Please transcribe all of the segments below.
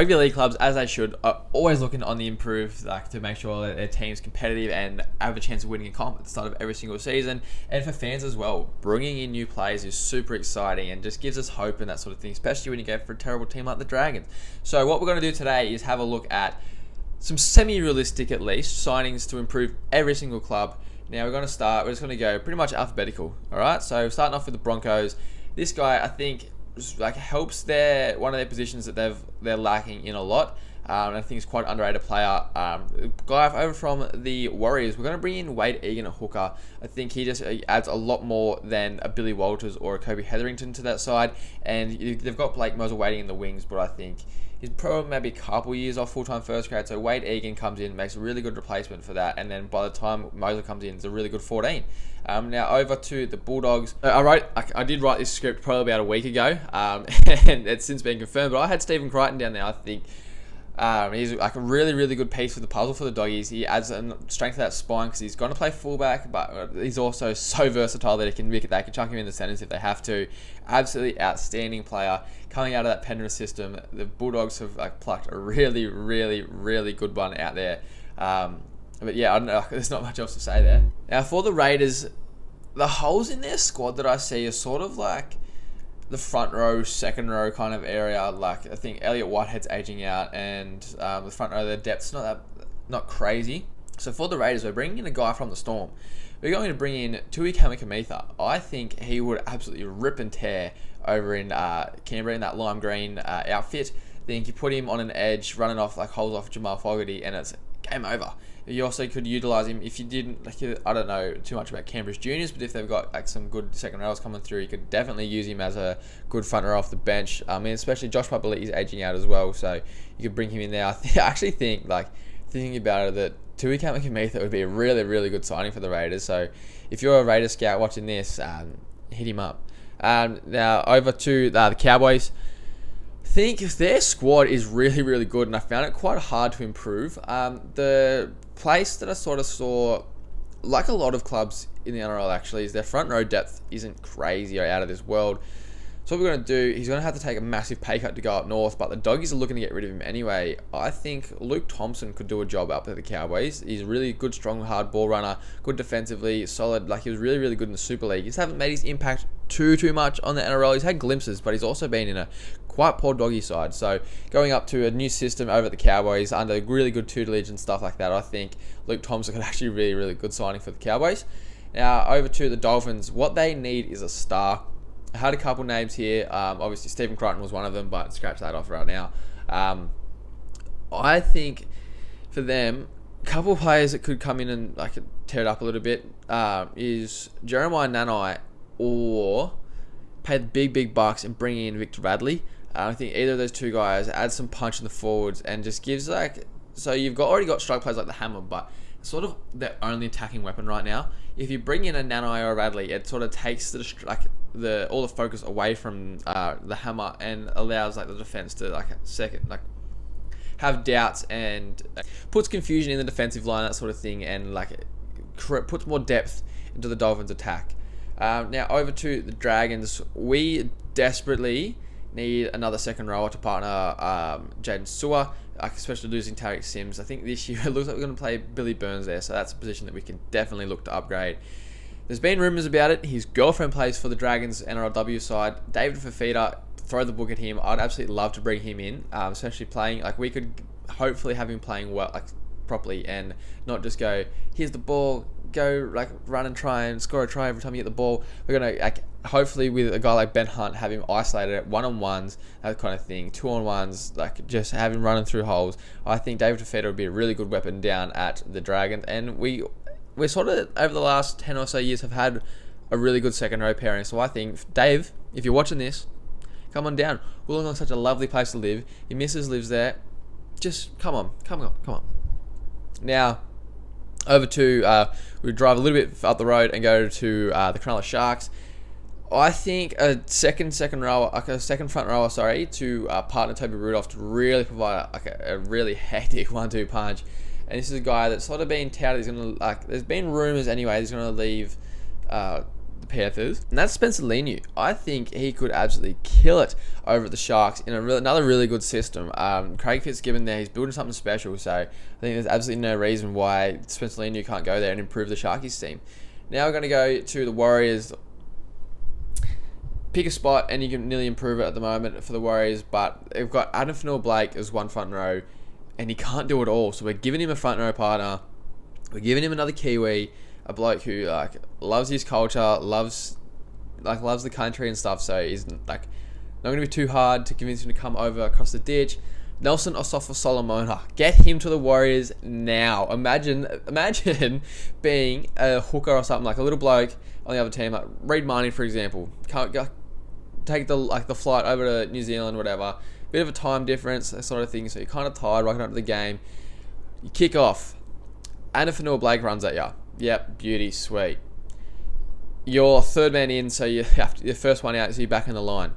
rugby league clubs, as they should, are always looking on the improve, like to make sure that their team's competitive and have a chance of winning a comp at the start of every single season. And for fans as well, bringing in new players is super exciting and just gives us hope and that sort of thing, especially when you go for a terrible team like the Dragons. So what we're going to do today is have a look at some semi-realistic, at least, signings to improve every single club. Now we're just going to go pretty much alphabetical. All right, so starting off with the Broncos. This guy, I think, helps one of their positions that they're lacking in a lot. And I think he's quite an underrated player. Guy over from the Warriors, we're going to bring in Wade Egan at hooker. I think he just adds a lot more than a Billy Walters or a Kobe Hetherington to that side. And they've got Blake Moser waiting in the wings, but I think he's probably maybe a couple years off full-time first grade. So Wade Egan comes in, makes a really good replacement for that. And then by the time Moser comes in, it's a really good 14. Now over to the Bulldogs. I did write this script probably about a week ago, and it's since been confirmed. But I had Stephen Crichton down there. I think he's like a really, really good piece for the puzzle for the Doggies. He adds a strength to that spine because he's going to play fullback, but he's also so versatile that they can chuck him in the centres if they have to. Absolutely outstanding player coming out of that Penrith system. The Bulldogs have plucked a really, really, really good one out there. But yeah, I don't know, there's not much else to say there. Now for the Raiders, the holes in their squad that I see are sort of like the front row, second row kind of area. Like I think Elliot Whitehead's aging out, and the front row, their depth's not crazy. So for the Raiders, we're bringing in a guy from the Storm. We're going to bring in Tui Kamikamica. I think he would absolutely rip and tear over in Canberra in that lime green outfit. Then you put him on an edge, running off holes off Jamal Fogarty, and it's game over. You also could utilise him if you didn't, I don't know too much about Canberra's juniors, but if they've got some good second rows coming through, you could definitely use him as a good front row off the bench. I mean, especially Josh Papali'i is aging out as well, so you could bring him in there. I actually think, thinking about it, that Tui Kamikamica would be a really, really good signing for the Raiders. So if you're a Raiders scout watching this, hit him up. Now over to the Cowboys. I think their squad is really, really good, and I found it quite hard to improve. The place that I sort of saw, like a lot of clubs in the NRL actually, is their front row depth isn't crazy or out of this world. So what we're going to do, he's going to have to take a massive pay cut to go up north, but the Doggies are looking to get rid of him anyway. I think Luke Thompson could do a job up at the Cowboys. He's a really good, strong, hard ball runner, good defensively, solid. He was really, really good in the Super League. He just haven't made his impact too much on the NRL. He's had glimpses, but he's also been in a quite poor Doggy side. So going up to a new system over at the Cowboys under really good tutelage and stuff like that, I think Luke Thompson could actually really, really good signing for the Cowboys. Now over to the Dolphins. What they need is a star. I had a couple names here. Obviously, Stephen Crichton was one of them, but scratch that off right now. I think for them, a couple of players that could come in and tear it up a little bit is Jeremiah Nanai, or pay the big bucks and bring in Victor Radley. I think either of those two guys add some punch in the forwards and just gives so you've already got strike players like the Hammer, but it's sort of their only attacking weapon right now. If you bring in a Nanai or a Radley, it sort of takes all the focus away from the Hammer and allows the defense to have doubts and puts confusion in the defensive line, that sort of thing, and puts more depth into the Dolphins' attack. Now over to the Dragons. We desperately need another second rower to partner Jaden Sewer, especially losing Tarek Sims. I think this year it looks like we're going to play Billy Burns there, so that's a position that we can definitely look to upgrade. There's been rumours about it. His girlfriend plays for the Dragons NRLW side. David Fafita, throw the book at him. I'd absolutely love to bring him in, especially playing. We could hopefully have him playing well, properly, and not just go, here's the ball, go run and try and score a try every time you get the ball. We're gonna hopefully with a guy like Ben Hunt have him isolated at 1-on-1s, that kind of thing, 2-on-1s, just have him running through holes. I think David Fafita would be a really good weapon down at the Dragons, and we're sort of over the last 10 or so years have had a really good second row pairing. So I think, Dave, if you're watching this, come on down. Wollongong's such a lovely place to live. Your missus lives there. Just come on. Now, over to, we drive a little bit up the road and go to the Cronulla Sharks. I think a second front rower, to partner Toby Rudolph to really provide a really hectic 1-2 punch. And this is a guy that's sort of been touted. He's gonna there's been rumours anyway. He's gonna leave the Panthers, and that's Spencer Leniu. I think he could absolutely kill it over at the Sharks in another really good system. Craig Fitzgibbon there, he's building something special, so I think there's absolutely no reason why Spencer Leniu can't go there and improve the Sharkies team. Now we're going to go to the Warriors. Pick a spot and you can nearly improve it at the moment for the Warriors, but they've got Adam Fanua-Blake as one front row, and he can't do it all. So we're giving him a front row partner. We're giving him another Kiwi, a bloke who loves his culture, loves the country and stuff. So he's not going to be too hard to convince him to come over across the ditch. Nelson Osofa-Solomona, get him to the Warriors now. Imagine being a hooker or something, like a little bloke on the other team, like Reid Marnie, for example. Can't go, take the flight over to New Zealand, whatever. Bit of a time difference, that sort of thing. So you're kind of tired, rocking up to the game. You kick off. Adam Fanua-Blake runs at you. Yep, beauty, sweet. You're third man in, so you have to, your first one out, so you're back in the line.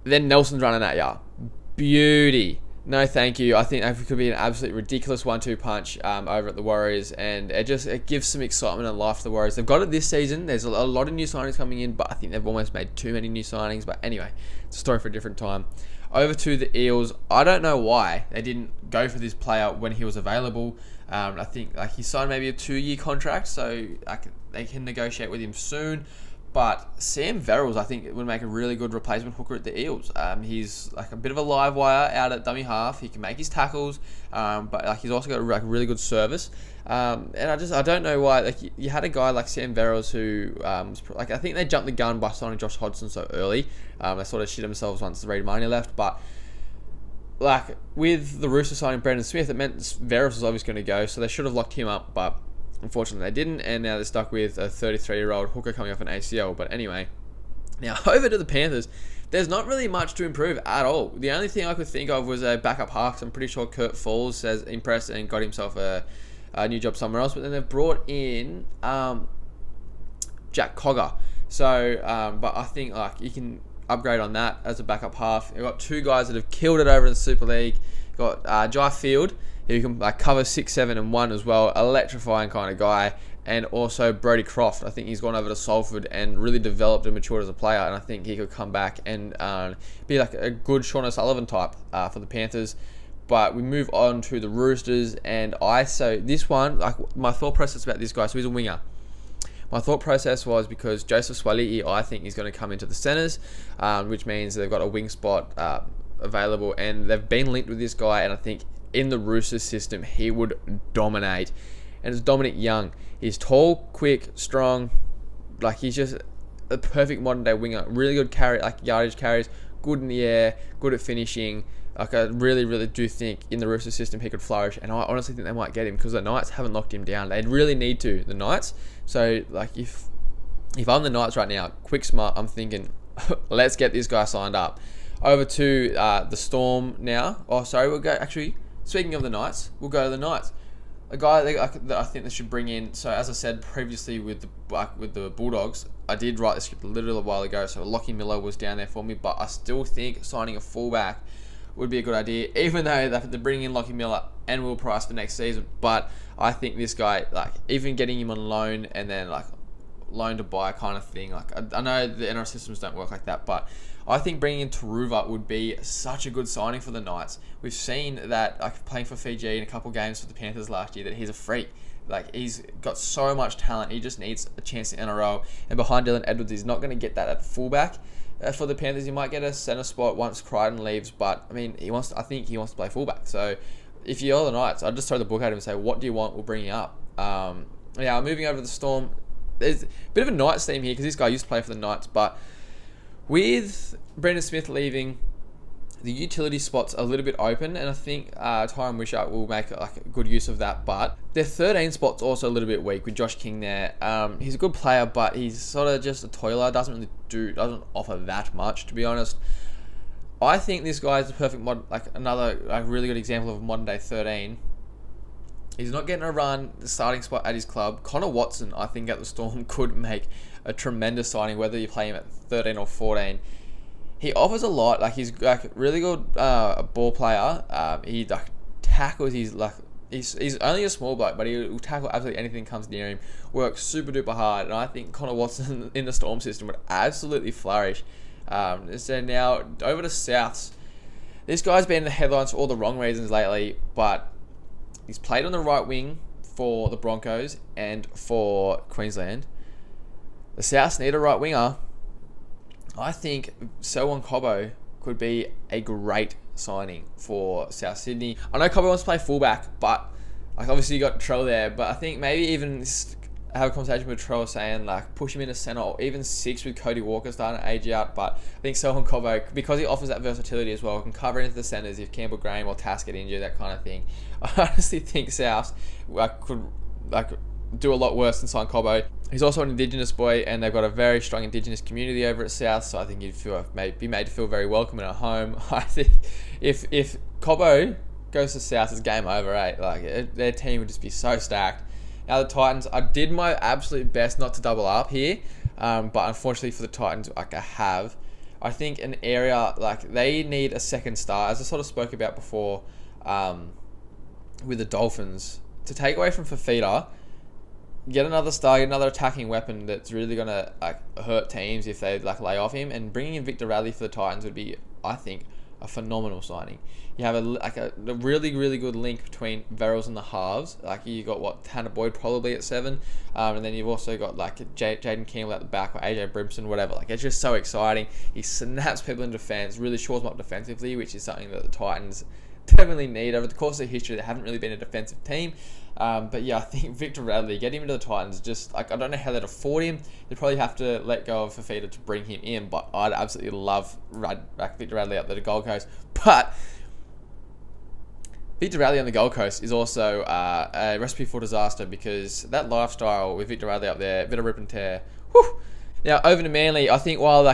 Then Nelson's running at you. Beauty. No, thank you. I think it could be an absolutely ridiculous 1-2 punch over at the Warriors, and it gives some excitement and life to the Warriors. They've got it this season. There's a lot of new signings coming in, but I think they've almost made too many new signings. But anyway, it's a story for a different time. Over to the Eels. I don't know why they didn't go for this player when he was available. I think he signed maybe a 2-year contract, so they can negotiate with him soon. But Sam Verrills, I think, would make a really good replacement hooker at the Eels. He's a bit of a live wire out at dummy half. He can make his tackles, but he's also got a really good service. And I don't know why. You had a guy like Sam Verrills who, I think they jumped the gun by signing Josh Hodgson so early. They sort of shit themselves once Reid Marnie left, but with the Roosters signing Brandon Smith, it meant Verrills was obviously going to go, so they should have locked him up, but unfortunately they didn't, and now they're stuck with a 33-year-old hooker coming off an ACL. But anyway, now over to the Panthers. There's not really much to improve at all. The only thing I could think of was a backup half. I'm pretty sure Kurt Falls has impressed and got himself a new job somewhere else, but then they've brought in Jack Cogger. So, but I think you can upgrade on that as a backup half. You've got two guys that have killed it over in the Super League. You've got Jai Field, who can cover 6, 7, and 1 as well. Electrifying kind of guy. And also Brodie Croft. I think he's gone over to Salford and really developed and matured as a player. And I think he could come back and be a good Sean O'Sullivan type for the Panthers. But we move on to the Roosters. And this one, my thought process about this guy, so he's a winger. My thought process was because Joseph Swali'i, I think, is going to come into the centres, which means they've got a wing spot available. And they've been linked with this guy, and I think in the Roosters system, he would dominate. And it's Dominic Young. He's tall, quick, strong. He's just a perfect modern day winger. Really good yardage carries, good in the air, good at finishing. I really, really do think in the Roosters system he could flourish. And I honestly think they might get him because the Knights haven't locked him down. They really need to, the Knights. So if I'm the Knights right now, quick smart, I'm thinking, let's get this guy signed up. Over to the Storm now. Oh, sorry, we'll go. Actually, speaking of the Knights, we'll go to the Knights. A guy that I think they should bring in. So as I said previously with the Bulldogs, I did write the script a little while ago. So Lockie Miller was down there for me, but I still think signing a fullback would be a good idea. Even though they're bringing in Lockie Miller and Will Price for next season, but I think this guy, even getting him on loan and then loan to buy kind of thing. I know the NRL systems don't work like that, but I think bringing in Taruva would be such a good signing for the Knights. We've seen that playing for Fiji in a couple games for the Panthers last year that he's a freak. He's got so much talent. He just needs a chance in NRL. And behind Dylan Edwards, he's not going to get that at fullback. For the Panthers, he might get a centre spot once Crichton leaves, but I think he wants to play fullback. So if you're the Knights, I'd just throw the book at him and say, what do you want? We'll bring you up. Moving over to the Storm. There's a bit of a Knights theme here because this guy used to play for the Knights, but with Brendan Smith leaving, the utility spot's a little bit open, and I think Tyron Wishart will make good use of that. But their 13 spot's also a little bit weak with Josh King there. He's a good player, but he's sort of just a toiler. Doesn't offer that much, to be honest. I think this guy is the perfect another really good example of a modern day 13. He's not getting a run, the starting spot at his club. Connor Watson, I think, at the Storm could make a tremendous signing, whether you play him at 13 or 14. He offers a lot. He's really good ball player. He tackles. He's he's only a small bloke, but he will tackle absolutely anything that comes near him. Works super duper hard, and I think Connor Watson in the Storm system would absolutely flourish. So now over to Souths. This guy's been in the headlines for all the wrong reasons lately, but he's played on the right wing for the Broncos and for Queensland. The Souths need a right winger. I think Selwyn Cobbo could be a great signing for South Sydney. I know Cobbo wants to play fullback, but like obviously you got Trell there, but I think maybe even have a conversation with Trell saying like push him into centre or even 6 with Cody Walker starting to age out. But I think Selwyn Cobbo, because he offers that versatility as well, can cover into the centres if Campbell Graham or Tass get injured, that kind of thing. I honestly think South could do a lot worse than sign Cobbo. He's also an Indigenous boy, and they've got a very strong Indigenous community over at South, so I think he'd be made to feel very welcome and at home. I think if Cobbo goes to South, it's game over, right? Their team would just be so stacked. Now the Titans, I did my absolute best not to double up here, but unfortunately for the Titans, I think an area they need a second star, as I sort of spoke about before, with the Dolphins, to take away from Fafita. Get another star, get another attacking weapon that's really gonna hurt teams if they lay off him. And bringing in Victor Radley for the Titans would be, I think, a phenomenal signing. You have a really, really good link between Verrills and the halves. You got Tanner Boyd probably at 7, and then you've also got Jaden Campbell at the back or AJ Brimson, whatever. It's just so exciting. He snaps people in defense, really shores them up defensively, which is something that the Titans definitely need. Over the course of their history, they haven't really been a defensive team. But yeah, I think Victor Radley, get him into the Titans, just I don't know how they'd afford him. They'd probably have to let go of Fafita to bring him in, but I'd absolutely love Victor Radley up there to Gold Coast. But Victor Radley on the Gold Coast is also a recipe for disaster, because that lifestyle with Victor Radley up there, bit of rip and tear. Whew. Now, over to Manly, I think while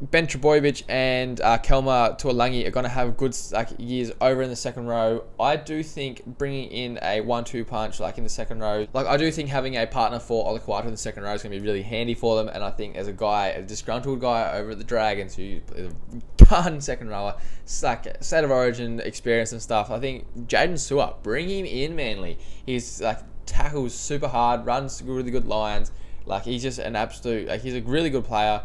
Ben Trbojevic and Kelma Tuolangi are going to have good years over in the second row, I do think bringing in a 1-2 punch in the second row, I do think having a partner for Olaquata in the second row is going to be really handy for them. And I think as a disgruntled guy over at the Dragons who is a gun second rower, state of origin experience and stuff, I think Jaden Sewer, bring him in Manly. He's tackles super hard, runs really good lines. He's just an absolute, he's a really good player.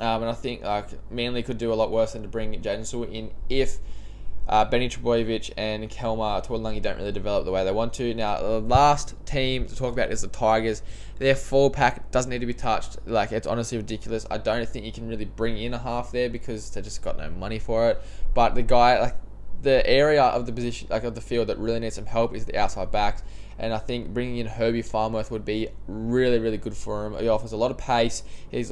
And I think Manly could do a lot worse than to bring Jaden Sewer in if Benny Trbojevic and Kelma Tuolangi don't really develop the way they want to. Now, the last team to talk about is the Tigers. Their full pack doesn't need to be touched. It's honestly ridiculous. I don't think you can really bring in a half there because they just got no money for it. But the guy, the area of the position, of the field that really needs some help is the outside backs. And I think bringing in Herbie Farmworth would be really, really good for him. He offers a lot of pace. He's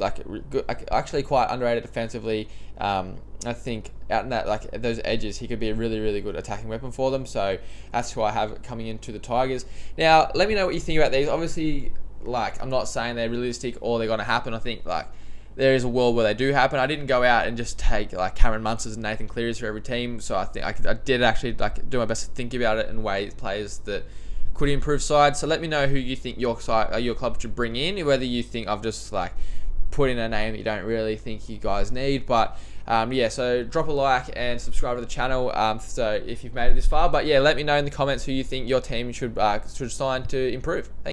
good, actually quite underrated defensively. I think out in that those edges, he could be a really, really good attacking weapon for them. So that's who I have coming into the Tigers. Now, let me know what you think about these. Obviously, I'm not saying they're realistic or they're going to happen. I think there is a world where they do happen. I didn't go out and just take Cameron Munsters and Nathan Clearys for every team. So I think I did actually do my best to think about it and weigh players that could improve sides. So let me know who you think your club should bring in, whether you think I've just put in a name that you don't really think you guys need. But so drop a like and subscribe to the channel so if you've made it this far. But yeah, let me know in the comments who you think your team should sign to improve. Thanks.